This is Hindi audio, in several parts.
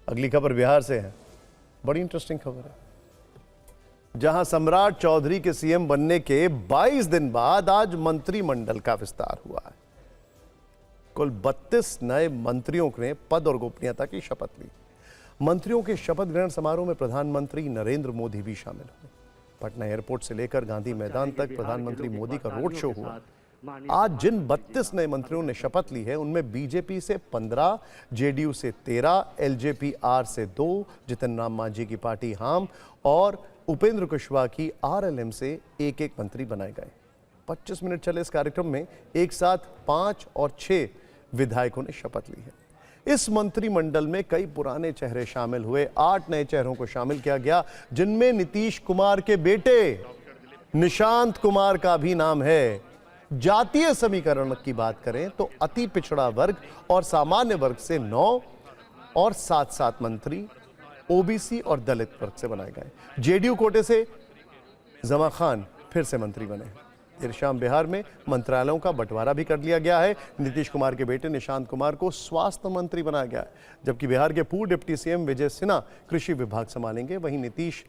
अगली खबर बिहार से है, बड़ी इंटरेस्टिंग खबर है, जहां सम्राट चौधरी के सीएम बनने के 22 दिन बाद आज मंत्रिमंडल का विस्तार हुआ है। कुल 32 नए मंत्रियों ने पद और गोपनीयता की शपथ ली। मंत्रियों के शपथ ग्रहण समारोह में प्रधानमंत्री नरेंद्र मोदी भी शामिल हुए। पटना एयरपोर्ट से लेकर गांधी मैदान तक प्रधानमंत्री मोदी का रोड शो हुआ। आज जिन 32 नए मंत्रियों ने शपथ ली है उनमें बीजेपी से 15, जेडीयू से 13, एलजेपी-आर से 2, जितन राम मांझी की पार्टी हाम और उपेंद्र कुशवाहा की आरएलएम से एक मंत्री बनाए गए। 25 मिनट चले इस कार्यक्रम में एक साथ 5 और 6 विधायकों ने शपथ ली है। इस मंत्रिमंडल में कई पुराने चेहरे शामिल हुए। 8 नए चेहरों को शामिल किया गया, जिनमें नीतीश कुमार के बेटे निशांत कुमार का भी नाम है। जातीय समीकरण की बात करें तो अति पिछड़ा वर्ग और सामान्य वर्ग से 9 और 7 मंत्री ओबीसी और दलित वर्ग से बनाए गए। जेडीयू कोटे से जमा खान फिर से मंत्री बने। देर शाम बिहार में मंत्रालयों का बंटवारा भी कर लिया गया है। नीतीश कुमार के बेटे निशांत कुमार को स्वास्थ्य मंत्री बनाया गया है, जबकि बिहार के पूर्व डिप्टी सीएम विजय सिन्हा कृषि विभाग संभालेंगे। वहीं नीतीश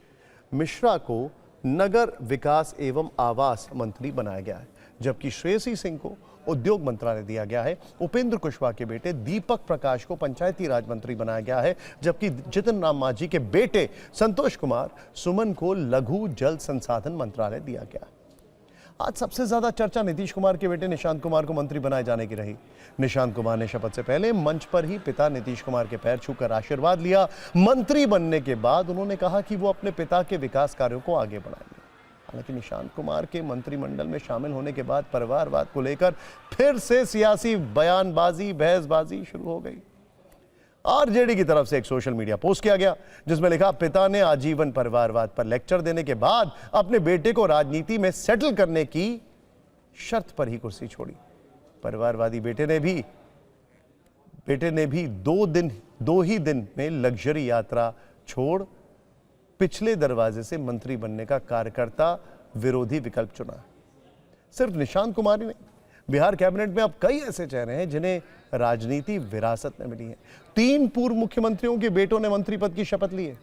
मिश्रा को नगर विकास एवं आवास मंत्री बनाया गया है, जबकि श्रेयसी सिंह को उद्योग मंत्रालय दिया गया है। उपेंद्र कुशवाहा के बेटे दीपक प्रकाश को पंचायती राज मंत्री बनाया गया है, जबकि जितन राम मांझी के बेटे संतोष कुमार सुमन को लघु जल संसाधन मंत्रालय दिया गया। आज सबसे ज्यादा चर्चा नीतीश कुमार के बेटे निशांत कुमार को मंत्री बनाए जाने की रही। निशांत कुमार ने शपथ से पहले मंच पर ही पिता नीतीश कुमार के पैर छूकर आशीर्वाद लिया। मंत्री बनने के बाद उन्होंने कहा कि वो अपने पिता के विकास कार्यों को आगे बढ़ाएंगे। हालांकि निशांत कुमार के मंत्रिमंडल में शामिल होने के बाद परिवारवाद को लेकर फिर से सियासी बयानबाजी, बहसबाजी शुरू हो गई। आरजेडी की तरफ से एक सोशल मीडिया पोस्ट किया गया, जिसमें लिखा, पिता ने आजीवन परिवारवाद पर लेक्चर देने के बाद अपने बेटे को राजनीति में सेटल करने की शर्त पर ही कुर्सी छोड़ी। परिवारवादी बेटे ने भी 2 ही दिन में लग्जरी यात्रा छोड़ पिछले दरवाजे से मंत्री बनने का कार्यकर्ता विरोधी विकल्प चुना। सिर्फ निशांत कुमार ही नहीं, बिहार कैबिनेट में अब कई ऐसे चेहरे हैं जिन्हें राजनीति विरासत में मिली है। 3 पूर्व मुख्यमंत्रियों के बेटों ने मंत्री पद की शपथ ली है।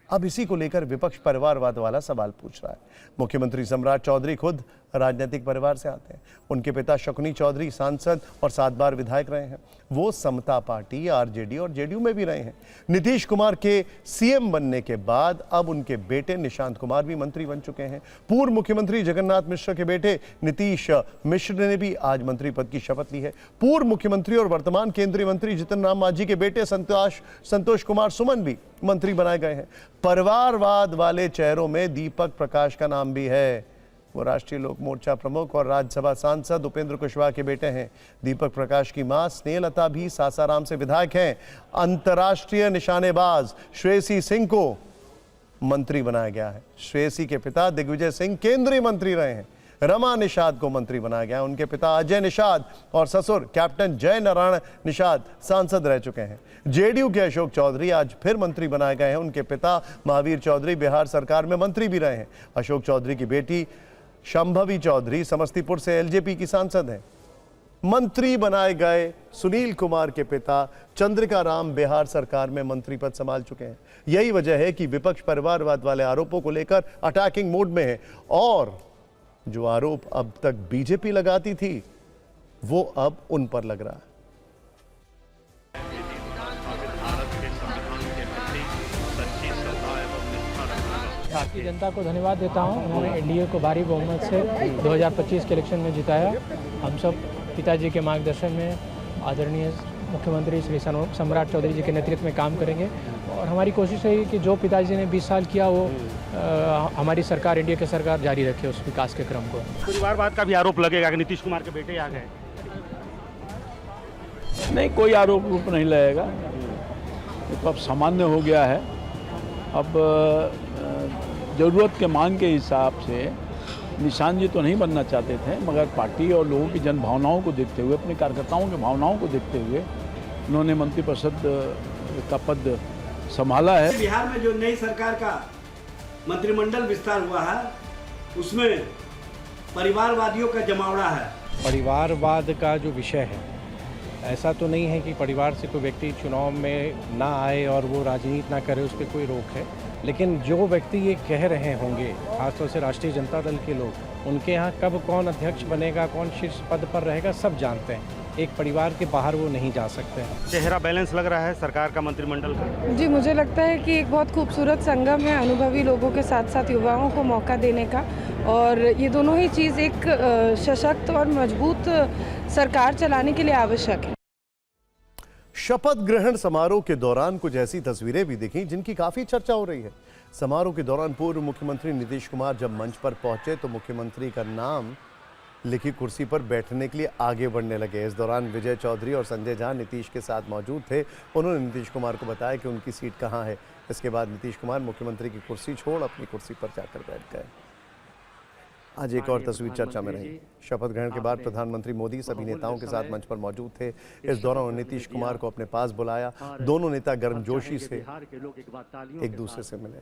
अब इसी को लेकर विपक्ष परिवारवाद वाला सवाल पूछ रहा है। मुख्यमंत्री सम्राट चौधरी खुद राजनीतिक परिवार से आते हैं। उनके पिता शकुनी चौधरी सांसद और 7 बार विधायक रहे हैं। वो समता पार्टी, आरजेडी और जेडीयू में भी रहे हैं। नीतीश कुमार के सीएम बनने के बाद अब उनके बेटे निशांत कुमार भी मंत्री बन चुके हैं। पूर्व मुख्यमंत्री जगन्नाथ मिश्र के बेटे नीतीश मिश्र ने भी आज मंत्री पद की शपथ ली है। पूर्व मुख्यमंत्री और वर्तमान केंद्रीय मंत्री जितन राम मांझी के बेटे संतोष कुमार सुमन भी मंत्री बनाए गए हैं। परिवारवाद वाले चेहरों में दीपक प्रकाश का नाम भी है। वो राष्ट्रीय लोक मोर्चा प्रमुख और राज्यसभा सांसद उपेंद्र कुशवाहा के बेटे हैं। दीपक प्रकाश की मां स्नेहलता भी सासाराम से विधायक हैं। अंतर्राष्ट्रीय निशानेबाज श्रेयसी सिंह को मंत्री बनाया गया है। श्रेयसी के पिता दिग्विजय सिंह केंद्रीय मंत्री रहे हैं। रमा निषाद को मंत्री बनाया गया है। उनके पिता अजय निषाद और ससुर कैप्टन जय नारायण निषाद सांसद रह चुके हैं। जेडीयू के अशोक चौधरी आज फिर मंत्री बनाए गए हैं। उनके पिता महावीर चौधरी बिहार सरकार में मंत्री भी रहे हैं। अशोक चौधरी की बेटी शंभवी चौधरी समस्तीपुर से एलजेपी की सांसद हैं। मंत्री बनाए गए सुनील कुमार के पिता चंद्रिका राम बिहार सरकार में मंत्री पद संभाल चुके हैं। यही वजह है कि विपक्ष परिवारवाद वाले आरोपों को लेकर अटैकिंग मोड में है और जो आरोप अब तक बीजेपी लगाती थी वो अब उन पर लग रहा है। भारतीय जनता को धन्यवाद देता हूं। उन्होंने एनडीए को भारी बहुमत से 2025 के इलेक्शन में जिताया। हम सब पिताजी के मार्गदर्शन में आदरणीय मुख्यमंत्री श्री सम्राट चौधरी जी के नेतृत्व में काम करेंगे और हमारी कोशिश है कि जो पिताजी ने 20 साल किया वो हमारी सरकार, एनडीए की सरकार जारी रखे उस विकास के क्रम को। परिवारवाद का भी आरोप लगेगा कि नीतीश कुमार के बेटे आ गए। नहीं, कोई आरोप रूप नहीं लगेगा। ये तो अब सामान्य हो गया है। अब ज़रूरत के मांग के हिसाब से निशांत जी तो नहीं बनना चाहते थे, मगर पार्टी और लोगों की जन भावनाओं को देखते हुए, अपने कार्यकर्ताओं की भावनाओं को देखते हुए उन्होंने मंत्रिपरिषद का पद संभाला है। बिहार में जो नई सरकार का मंत्रिमंडल विस्तार हुआ है उसमें परिवारवादियों का जमावड़ा है। परिवारवाद का जो विषय है ऐसा तो नहीं है कि परिवार से कोई व्यक्ति चुनाव में ना आए और वो राजनीति ना करे, उस पर कोई रोक है। लेकिन जो व्यक्ति ये कह रहे होंगे, खासतौर से राष्ट्रीय जनता दल के लोग, उनके यहाँ कब कौन अध्यक्ष बनेगा, कौन शीर्ष पद पर रहेगा, सब जानते हैं। एक परिवार के बाहर वो नहीं जा सकते हैं। चेहरा बैलेंस लग रहा है सरकार का, मंत्रिमंडल का। जी, मुझे लगता है कि एक बहुत खूबसूरत संगम है अनुभवी लोगों के साथ साथ युवाओं को मौका देने का, और ये दोनों ही चीज़ एक सशक्त और मजबूत सरकार चलाने के लिए आवश्यक है। शपथ ग्रहण समारोह के दौरान कुछ ऐसी तस्वीरें भी दिखी जिनकी काफी चर्चा हो रही है। समारोह के दौरान पूर्व मुख्यमंत्री नीतीश कुमार जब मंच पर पहुंचे तो मुख्यमंत्री का नाम लिखी कुर्सी पर बैठने के लिए आगे बढ़ने लगे। इस दौरान विजय चौधरी और संजय झा नीतीश के साथ मौजूद थे। उन्होंने नीतीश कुमार को बताया कि उनकी सीट कहां है। इसके बाद नीतीश कुमार मुख्यमंत्री की कुर्सी छोड़ अपनी कुर्सी पर जाकर बैठ गए। आज एक और तस्वीर चर्चा में रही। शपथ ग्रहण के बाद प्रधानमंत्री मोदी सभी नेताओं के साथ मंच पर मौजूद थे। इस दौरान उन्होंने नीतीश कुमार को अपने पास बुलाया। दोनों नेता गर्मजोशी से एक दूसरे से मिले।